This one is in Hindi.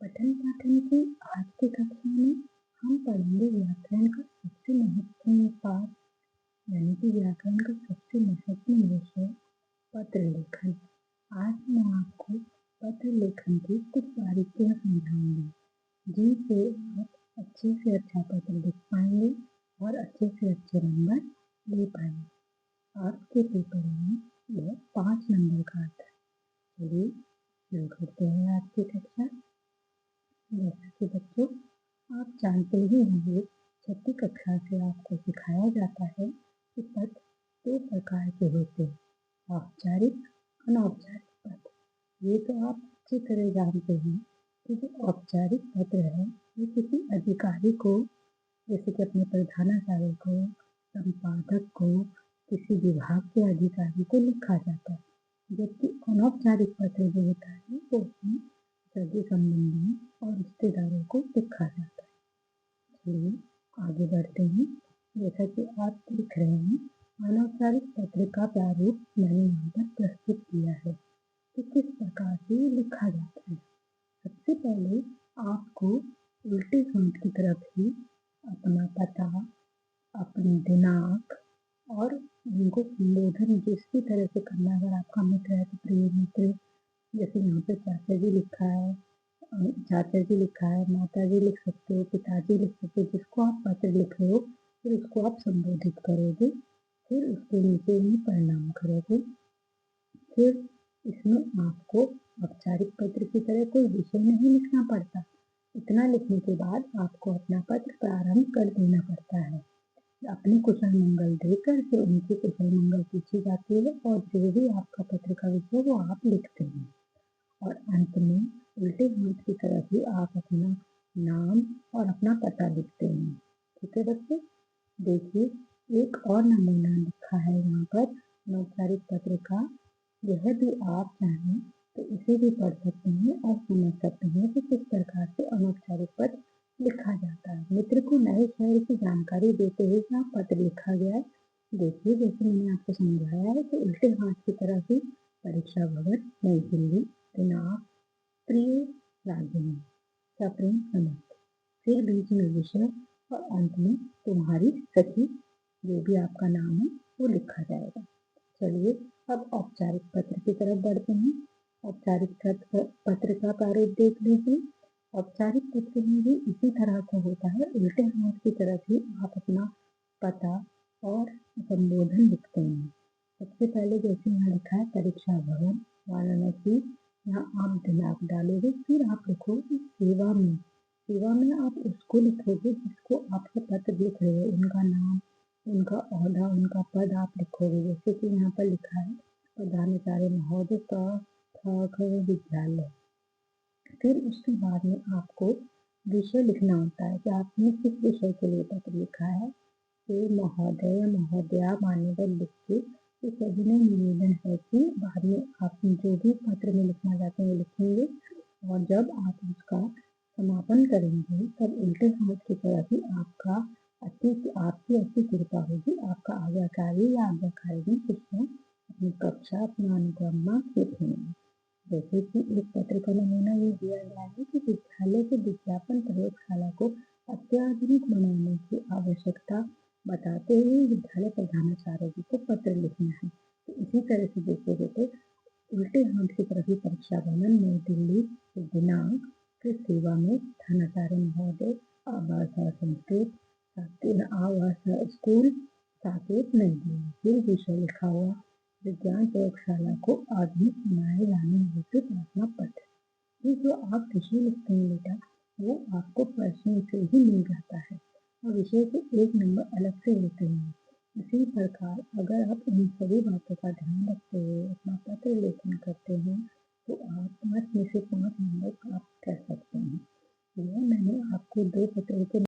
पठन पाठन की आज की कक्षा में हम पढ़ेंगे व्याकरण का सबसे महत्वपूर्ण पाठ यानी कि व्याकरण का सबसे महत्वपूर्ण विषय पत्र लेखन। आज मैं आपको पत्र लेखन की कुछ बारीकियां समझाऊंगी जिनसे आप अच्छे से अच्छा पत्र लिख पाएंगे और अच्छे से अच्छे नंबर ले पाएंगे। आपके पेपर में यह 5 नंबर का आता है। चलिए शुरू करते हैं आज की कक्षा। जैसा कि बच्चों आप जानते ही होंगे, छठी कक्षा से आपको सिखाया जाता है कि पत्र 2 प्रकार के होते हैं, औपचारिक, अनौपचारिक पत्र। ये तो आप अच्छी तरह जानते हैं कि जो औपचारिक पत्र है वो किसी अधिकारी को, जैसे कि अपने प्रधानाचार्य को, संपादक को, किसी विभाग के अधिकारी को लिखा जाता है। जबकि अनौपचारिक पत्र जो होता है वो उसमें सगे संबंधियों और रिश्तेदारों को लिखा जाता है। चलिए आगे बढ़ते हैं। जैसा कि आप देख रहे हैं, अनौपचारिक पत्र का प्रारूप मैंने यहाँ पर प्रस्तुत किया है कि किस प्रकार से ये लिखा जाता है। सबसे पहले आपको उल्टे हाथ की तरफ ही अपना पता, अपनी दिनांक और उनको संबोधन जिस भी तरह से करना। अगर आपका मित्र है तो प्रिय मित्र, जैसे यहाँ पे चाचा जी लिखा है, चाचा जी लिखा है, माता जी लिख सकते हो, पिताजी लिख सकते हो, जिसको आप पत्र लिख रहे हो फिर उसको आप संबोधित करोगे, फिर उसके नीचे उन्हें प्रणाम करोगे। फिर इसमें आपको औपचारिक पत्र की तरह कोई विषय नहीं लिखना पड़ता। इतना लिखने के बाद आपको अपना पत्र प्रारंभ कर देना पड़ता है। अपनी कुशल मंगल देकर फिर उनकी कुशल मंगल पूछी जाती है और जो भी आपका पत्र का विषय वो आप लिखते हैं। और अंत में उल्टे हाथ की तरफ ही आप अपना नाम और अपना पता लिखते हैं। ठीक है बच्चे, देखिए एक और नमूना लिखा है यहाँ पर अनौपचारिक पत्र का। यह भी आप चाहें तो इसे भी पढ़ सकते हैं और समझ सकते हैं कि किस प्रकार से अनौपचारिक पत्र लिखा जाता है। मित्र को नए शहर की जानकारी देते हुए यहाँ पत्र लिखा गया है। देखिए जैसे मैंने आपको समझाया है कि उल्टे हाथ की तरफ ही परीक्षा भवन, नई दिल्ली, दिनांक, प्रिय रागिनी, सप्रेम समस्त, फिर बीच में विषय और अंत में तुम्हारी सखी, जो भी आपका नाम है वो लिखा जाएगा। चलिए अब औपचारिक पत्र की तरफ बढ़ते हैं। औपचारिक पत्र का प्रारूप देख लीजिए। औपचारिक पत्र में भी इसी तरह से होता है। उल्टे हाथ की तरफ ही आप अपना पता और संबोधन लिखते हैं। सबसे पहले जैसे यहाँ लिखा है परीक्षा भवन, वाराणसी, यहाँ आप दिनांक डालोगे, फिर आप लिखोगे सेवा में। सेवा में आप उसको लिखोगे जिसको आपका पत्र लिख रहे हो, उनका नाम, उनका ओहदा, उनका पद आप लिखोगे। जैसे कि यहाँ पर लिखा है प्रधानाचार्य महोदय का विद्यालय। फिर उसके बाद में आपको विषय लिखना होता है कि आपने किस विषय के लिए पत्र लिखा है। फिर महोदय या महोदया मान्यवर लिख के तो सविनय निवेदन है कि बाद में आप जो भी पत्र में लिखना चाहते हैं वो लिखेंगे और जब आप उसका समापन करेंगे तब उल्टे हाथ की तरफ ही आपकी अच्छी कृपा होगी। आपका आज्ञाकारी या आज्ञाकारिणी शिष्य अपनी कक्षा, अपना अनुक्रम लिखेंगे। जैसे कि एक पत्र का नमूना ये दिया गया है कि विद्यालय के विज्ञापन प्रयोगशाला को अत्याधुनिक बनाने की आवश्यकता बताते हुए विद्यालय प्रधानाचार्य जी को पत्र लिखना है। तो इसी तरह से देखोगे तो उल्टे हाथ की तरफ ही परीक्षा भवन, नई दिल्ली, दिनांक, फिर सेवा में प्रधानाचार्य महोदय, आवास संस्कृत, आवास स्कूल, साकेत, नई दिल्ली, फिर विषय लिखा हुआ विज्ञान प्रयोगशाला को आधुनिक बनाए जाने हेतु प्रार्थना पत्र। ये जो आप विषय लिखते हैं बेटा, वो आपको प्रश्न से ही मिल जाता है और विषय से 1 नंबर अलग से लेते हैं। इसी प्रकार अगर आप इन सभी बातों का ध्यान रखते हुए अपना पत्र लेखन करते हैं तो आप 5 में से 5 नंबर प्राप्त कर सकते हैं। यह मैंने आपको 2 पत्रों के